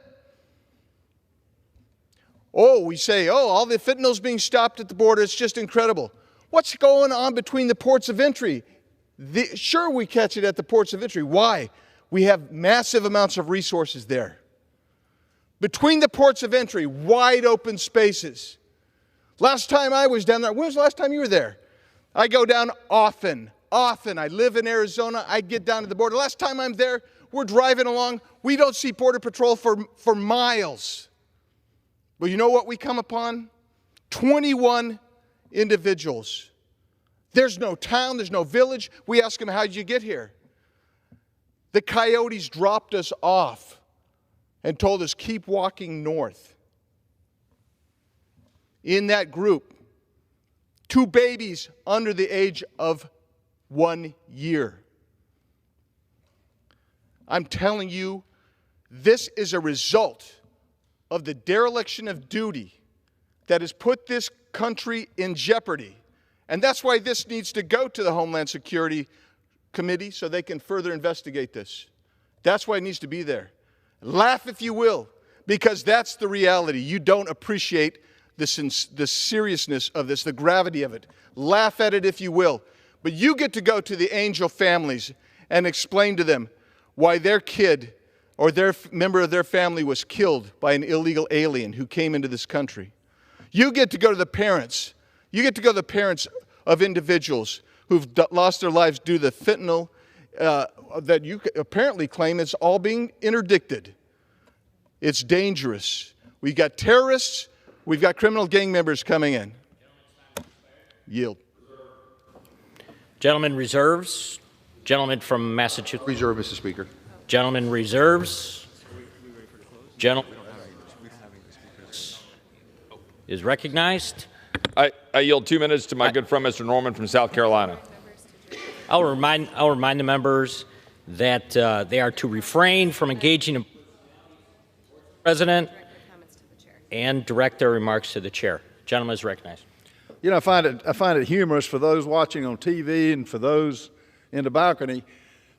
Oh, we say, all the fentanyl's being stopped at the border. It's just incredible. What's going on between the ports of entry? Sure, we catch it at the ports of entry. Why? We have massive amounts of resources there. Between the ports of entry, wide open spaces. Last time I was down there, when was the last time you were there? I go down often. I live in Arizona. I get down to the border. Last time I'm there, we're driving along. We don't see Border Patrol for miles. But you know what we come upon? 21 individuals. There's no town. There's no village. We ask them, how'd you get here? The coyotes dropped us off and told us, keep walking north. In that group, 2 babies under the age of 1 year. I'm telling you, this is a result of the dereliction of duty that has put this country in jeopardy. And that's why this needs to go to the Homeland Security Committee so they can further investigate this. That's why it needs to be there. Laugh if you will, because that's the reality. You don't appreciate the seriousness of this, the gravity of it. Laugh at it if you will. But you get to go to the angel families and explain to them why their kid or their member of their family was killed by an illegal alien who came into this country. You get to go to the parents. You get to go to the parents of individuals who've lost their lives due to the fentanyl that you apparently claim is all being interdicted. It's dangerous. We've got terrorists. We've got criminal gang members coming in. Yield. Gentleman reserves. Gentleman from Massachusetts. Reserve, Mr. Speaker. Gentleman reserves. Gentleman is recognized. I yield 2 minutes to my good friend, Mr. Norman from South Carolina. I'll remind the members that they are to refrain from engaging in President and direct their remarks to the chair. Gentleman is recognized. You know, I find it humorous for those watching on TV and for those in the balcony.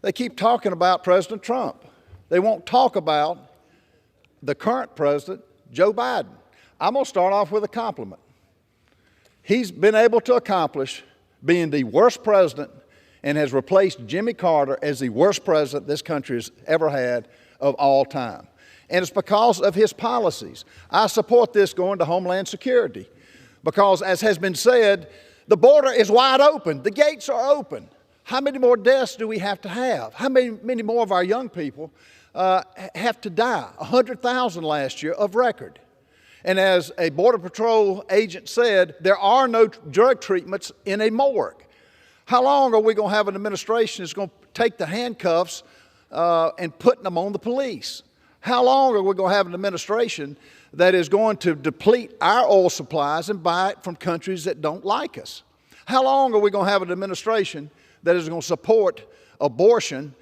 They keep talking about President Trump. They won't talk about the current president, Joe Biden. I'm going to start off with a compliment. He's been able to accomplish being the worst president and has replaced Jimmy Carter as the worst president this country has ever had of all time. And it's because of his policies. I support this going to Homeland Security because, as has been said, the border is wide open. The gates are open. How many more deaths do we have to have? How many more of our young people have to die? 100,000 last year of record. And as a Border Patrol agent said, there are no drug treatments in a morgue. How long are we going to have an administration that's going to take the handcuffs and put them on the police? How long are we going to have an administration that is going to deplete our oil supplies and buy it from countries that don't like us? How long are we going to have an administration that is going to support abortion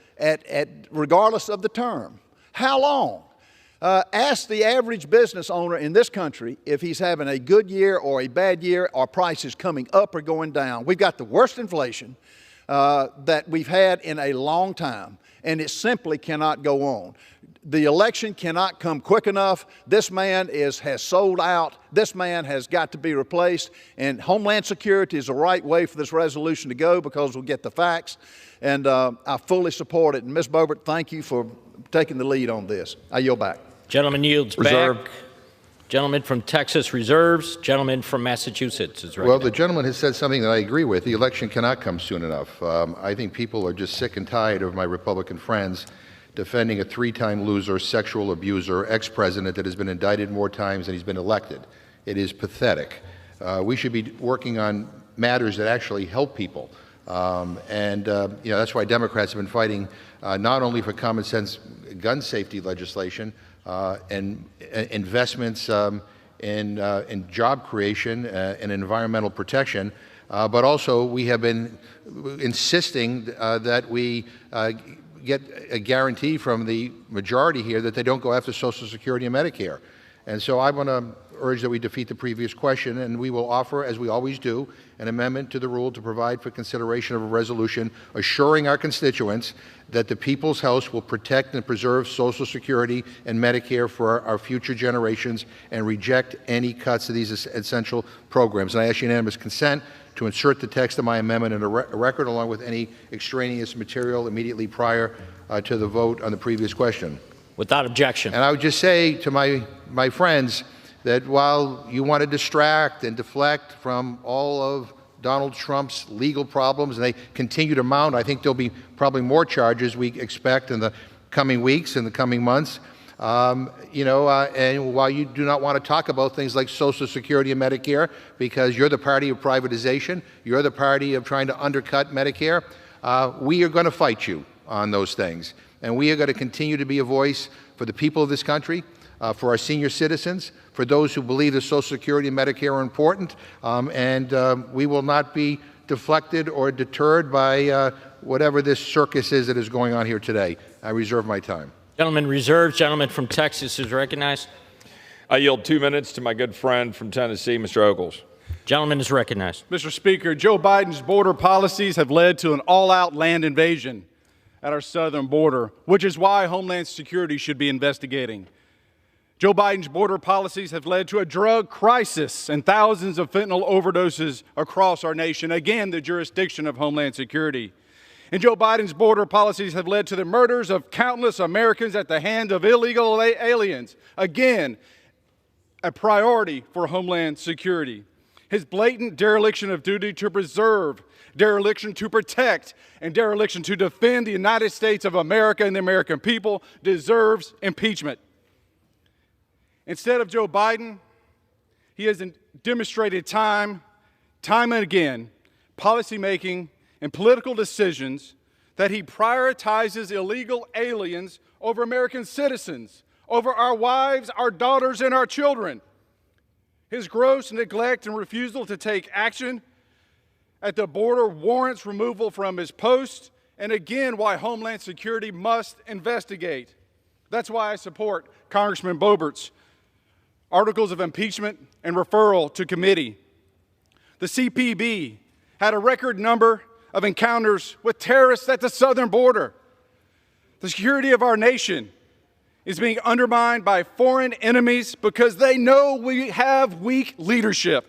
regardless of the term? How long? Ask the average business owner in this country if he's having a good year or a bad year, or prices coming up or going down. We've got the worst inflation that we've had in a long time, and it simply cannot go on. The election cannot come quick enough. This man has sold out. This man has got to be replaced. And Homeland Security is the right way for this resolution to go, because we'll get the facts. And I fully support it. And Ms. Boebert, thank you for taking the lead on this. I yield back. Gentleman yields back. Gentleman from Texas reserves. Gentleman from Massachusetts is recognized. Well, the gentleman has said something that I agree with. The election cannot come soon enough. I think people are just sick and tired of my Republican friends defending a three-time loser, sexual abuser, ex-president that has been indicted more times than he's been elected. It is pathetic. We should be working on matters that actually help people. That's why Democrats have been fighting not only for common sense gun safety legislation and investments in job creation and environmental protection, but also we have been insisting that we get a guarantee from the majority here that they don't go after Social Security and Medicare. And so I want to urge that we defeat the previous question, and we will offer, as we always do, an amendment to the rule to provide for consideration of a resolution assuring our constituents that the People's House will protect and preserve Social Security and Medicare for our future generations and reject any cuts to these essential programs. And I ask unanimous consent to insert the text of my amendment in a record, along with any extraneous material immediately prior to the vote on the previous question. Without objection. And I would just say to my friends that while you want to distract and deflect from all of Donald Trump's legal problems, and they continue to mount, I think there'll be probably more charges we expect in the coming weeks and the coming months. And while you do not want to talk about things like Social Security and Medicare, because you're the party of privatization, you're the party of trying to undercut Medicare, we are going to fight you on those things. And we are going to continue to be a voice for the people of this country, for our senior citizens, for those who believe that Social Security and Medicare are important, we will not be deflected or deterred by whatever this circus is that is going on here today. I reserve my time. Gentleman reserves. Gentleman from Texas is recognized. I yield 2 minutes to my good friend from Tennessee, Mr. Ogles. Gentleman is recognized. Mr. Speaker, Joe Biden's border policies have led to an all-out land invasion at our southern border, which is why Homeland Security should be investigating. Joe Biden's border policies have led to a drug crisis and thousands of fentanyl overdoses across our nation, again, the jurisdiction of Homeland Security. And Joe Biden's border policies have led to the murders of countless Americans at the hands of illegal aliens, again, a priority for Homeland Security. His blatant dereliction of duty to preserve, dereliction to protect, and dereliction to defend the United States of America and the American people deserves impeachment. Instead of Joe Biden, he has demonstrated time and again, policymaking and political decisions that he prioritizes illegal aliens over American citizens, over our wives, our daughters, and our children. His gross neglect and refusal to take action at the border warrants removal from his post, and again, why Homeland Security must investigate. That's why I support Congressman Boebert's articles of impeachment and referral to committee. The CPB had a record number of encounters with terrorists at the southern border. The security of our nation is being undermined by foreign enemies because they know we have weak leadership.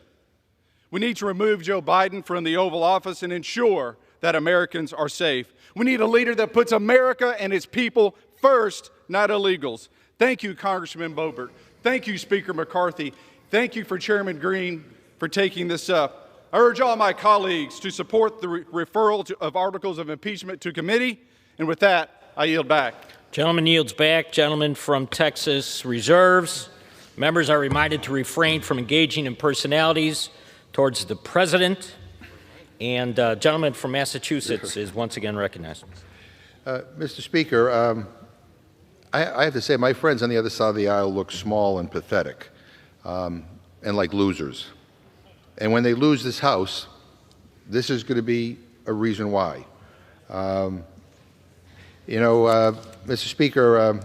We need to remove Joe Biden from the Oval Office and ensure that Americans are safe. We need a leader that puts America and its people first, not illegals. Thank you, Congressman Boebert. Thank you, Speaker McCarthy. Thank you for Chairman Green for taking this up. I urge all my colleagues to support the referral of articles of impeachment to committee. And with that, I yield back. Gentleman yields back. Gentleman from Texas reserves. Members are reminded to refrain from engaging in personalities towards the president. And gentleman from Massachusetts is once again recognized. Mr. Speaker, I have to say my friends on the other side of the aisle look small and pathetic and like losers. And when they lose this House, this is going to be a reason why. Mr. Speaker,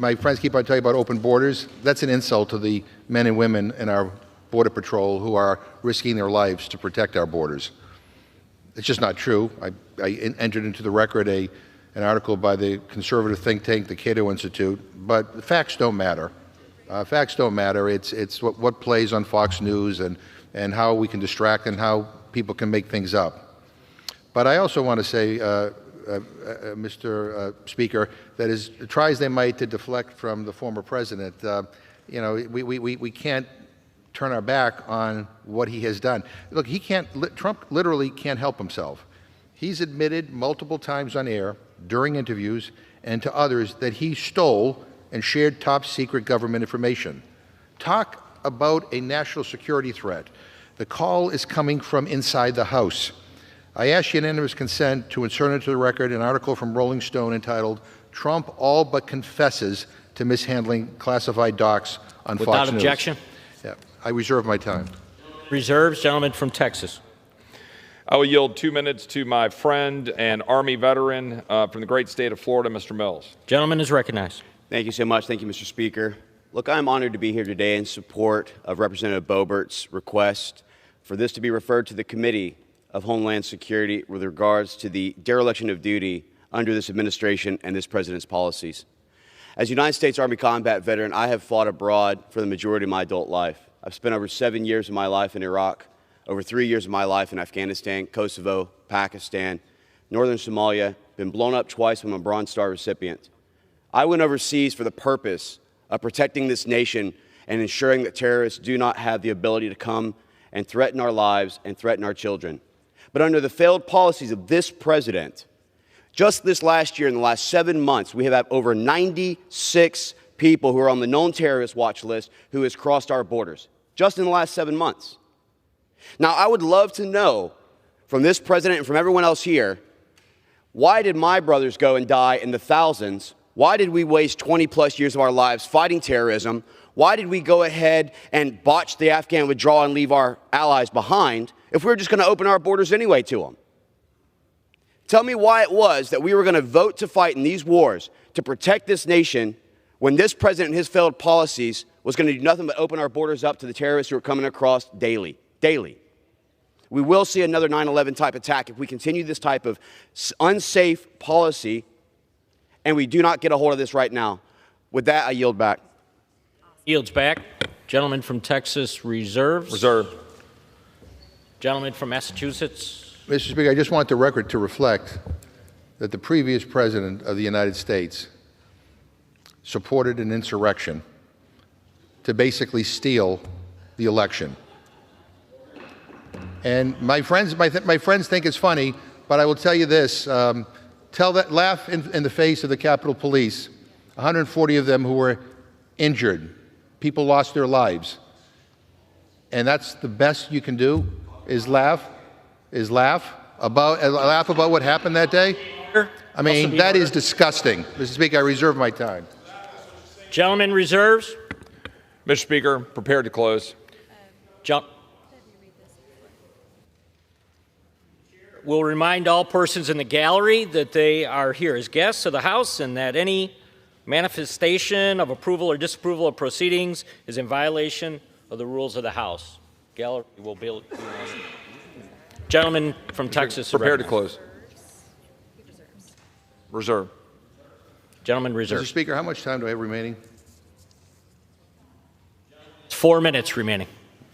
my friends keep on telling you about open borders. That's an insult to the men and women in our Border Patrol who are risking their lives to protect our borders. It's just not true. I entered into the record an article by the conservative think tank, the Cato Institute, but the facts don't matter. Facts don't matter. It's what plays on Fox News and how we can distract and how people can make things up. But I also want to say, Mr. Speaker, that as try as they might to deflect from the former president, we can't turn our back on what he has done. Look, Trump literally can't help himself. He's admitted multiple times on air, during interviews, and to others that he stole and shared top secret government information. Talk about a national security threat. The call is coming from inside the House. I ask unanimous consent to insert into the record an article from Rolling Stone entitled, "Trump All But Confesses to Mishandling Classified Docs on Fox News." Without objection. Yeah, I reserve my time. Reserves. Gentleman from Texas. I will yield 2 minutes to my friend and Army veteran from the great state of Florida, Mr. Mills. Gentleman is recognized. Thank you so much. Thank you, Mr. Speaker. Look, I'm honored to be here today in support of Representative Boebert's request for this to be referred to the Committee of Homeland Security with regards to the dereliction of duty under this administration and this president's policies. As a United States Army combat veteran, I have fought abroad for the majority of my adult life. I've spent over 7 years of my life in Iraq, over 3 years of my life in Afghanistan, Kosovo, Pakistan, northern Somalia, been blown up twice. I'm a Bronze Star recipient. I went overseas for the purpose of protecting this nation and ensuring that terrorists do not have the ability to come and threaten our lives and threaten our children. But under the failed policies of this president, just this last year, in the last 7 months, we have had over 96 people who are on the known terrorist watch list who has crossed our borders, just in the last 7 months. Now, I would love to know from this president and from everyone else here, why did my brothers go and die in the thousands? Why did we waste 20-plus years of our lives fighting terrorism? Why did we go ahead and botch the Afghan withdrawal and leave our allies behind if we were just going to open our borders anyway to them? Tell me why it was that we were going to vote to fight in these wars to protect this nation when this president and his failed policies was going to do nothing but open our borders up to the terrorists who are coming across daily. We will see another 9/11 type attack if we continue this type of unsafe policy and we do not get a hold of this right now. With that, I yield back. Yields back. Gentleman from Texas reserves. Reserve. Gentleman from Massachusetts. Mr. Speaker, I just want the record to reflect that the previous president of the United States supported an insurrection to basically steal the election. And my friends think it's funny, but I will tell you this. Laugh in the face of the Capitol Police, 140 of them who were injured. People lost their lives. And that's the best you can do, is laugh about what happened that day? I mean, that is disgusting. Mr. Speaker, I reserve my time. Gentleman reserves. Mr. Speaker, prepared to close. We'll remind all persons in the gallery that they are here as guests of the House and that any manifestation of approval or disapproval of proceedings is in violation of the rules of the House. Gallery will be. Gentleman from Texas. Prepared to close. Reserve. Gentleman reserve. Mr. Speaker, how much time do I have remaining? 4 minutes remaining.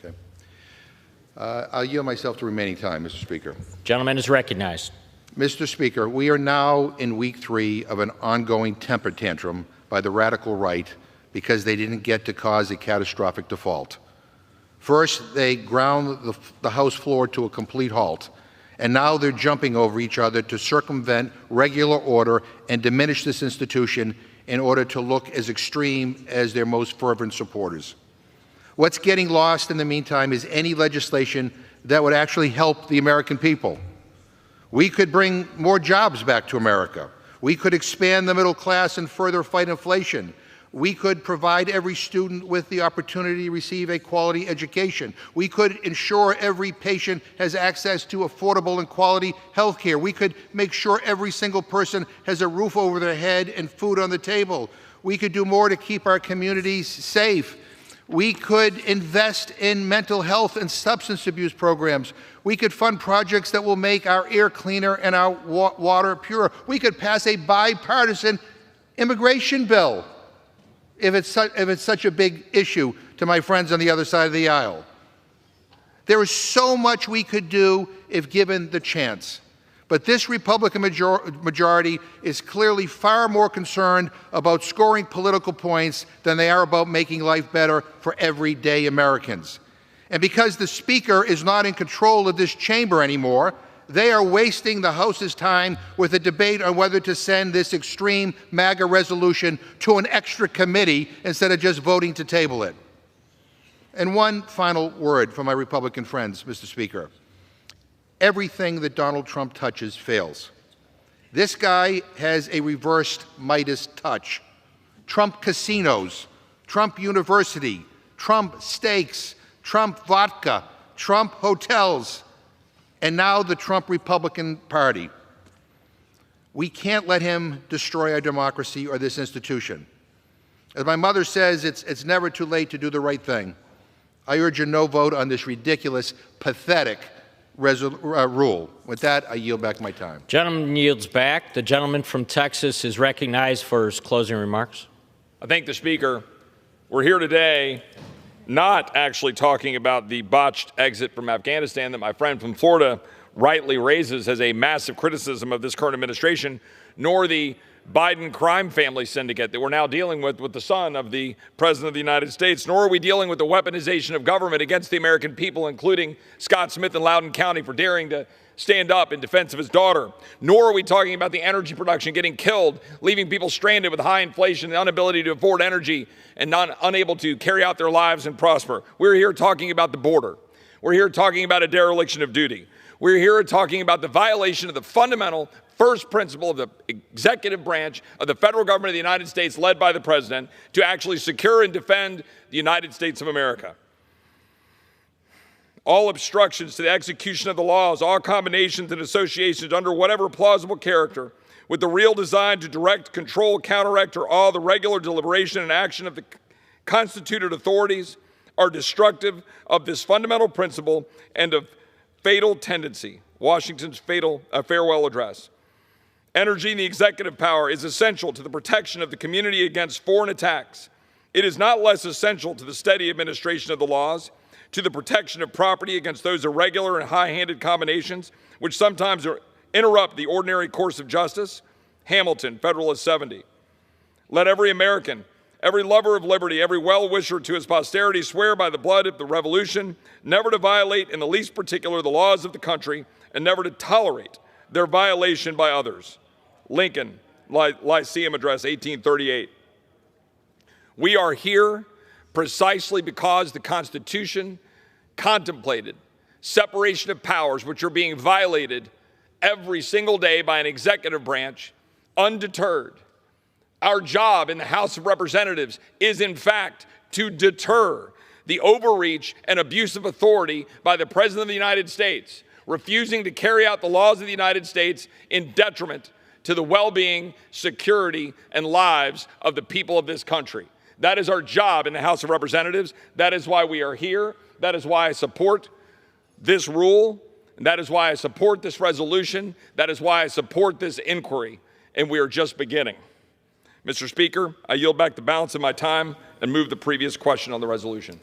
Okay. I'll yield myself to remaining time, Mr. Speaker. Gentleman is recognized. Mr. Speaker, we are now in week 3 of an ongoing temper tantrum by the radical right because they didn't get to cause a catastrophic default. First, they ground the House floor to a complete halt, and now they're jumping over each other to circumvent regular order and diminish this institution in order to look as extreme as their most fervent supporters. What's getting lost in the meantime is any legislation that would actually help the American people. We could bring more jobs back to America. We could expand the middle class and further fight inflation. We could provide every student with the opportunity to receive a quality education. We could ensure every patient has access to affordable and quality health care. We could make sure every single person has a roof over their head and food on the table. We could do more to keep our communities safe. We could invest in mental health and substance abuse programs. We could fund projects that will make our air cleaner and our water purer. We could pass a bipartisan immigration bill if it's such a big issue to my friends on the other side of the aisle. There is so much we could do if given the chance. But this Republican majority is clearly far more concerned about scoring political points than they are about making life better for everyday Americans. And because the Speaker is not in control of this chamber anymore, they are wasting the House's time with a debate on whether to send this extreme MAGA resolution to an extra committee instead of just voting to table it. And one final word from my Republican friends, Mr. Speaker. Everything that Donald Trump touches fails. This guy has a reversed Midas touch. Trump casinos, Trump University, Trump steaks, Trump vodka, Trump hotels, and now the Trump Republican Party. We can't let him destroy our democracy or this institution. As my mother says, it's never too late to do the right thing. I urge a no vote on this ridiculous, pathetic rule. With that, I yield back my time. Gentleman yields back. The gentleman from Texas is recognized for his closing remarks. I thank the Speaker. We're here today not actually talking about the botched exit from Afghanistan that my friend from Florida rightly raises as a massive criticism of this current administration, nor the Biden crime family syndicate that we're now dealing with the son of the President of the United States, nor are we dealing with the weaponization of government against the American people, including Scott Smith in Loudoun County for daring to stand up in defense of his daughter, nor are we talking about the energy production getting killed, leaving people stranded with high inflation, the inability to afford energy, and unable to carry out their lives and prosper. We're here talking about the border. We're here talking about a dereliction of duty. We're here talking about the violation of the fundamental first principle of the executive branch of the federal government of the United States, led by the President, to actually secure and defend the United States of America. All obstructions to the execution of the laws, all combinations and associations under whatever plausible character, with the real design to direct, control, counteract, or awe the regular deliberation and action of the constituted authorities, are destructive of this fundamental principle and of fatal tendency. Washington's farewell address. Energy in the executive power is essential to the protection of the community against foreign attacks. It is not less essential to the steady administration of the laws, to the protection of property against those irregular and high-handed combinations which sometimes interrupt the ordinary course of justice. Hamilton, Federalist 70. Let every American, every lover of liberty, every well-wisher to his posterity swear by the blood of the Revolution never to violate in the least particular the laws of the country and never to tolerate their violation by others. Lincoln, Lyceum Address, 1838. We are here precisely because the Constitution contemplated separation of powers, which are being violated every single day by an executive branch, undeterred. Our job in the House of Representatives is, in fact, to deter the overreach and abuse of authority by the President of the United States, refusing to carry out the laws of the United States in detriment to the well-being, security, and lives of the people of this country. That is our job in the House of Representatives. That is why we are here. That is why I support this rule. And that is why I support this resolution. That is why I support this inquiry. And we are just beginning. Mr. Speaker, I yield back the balance of my time and move the previous question on the resolution.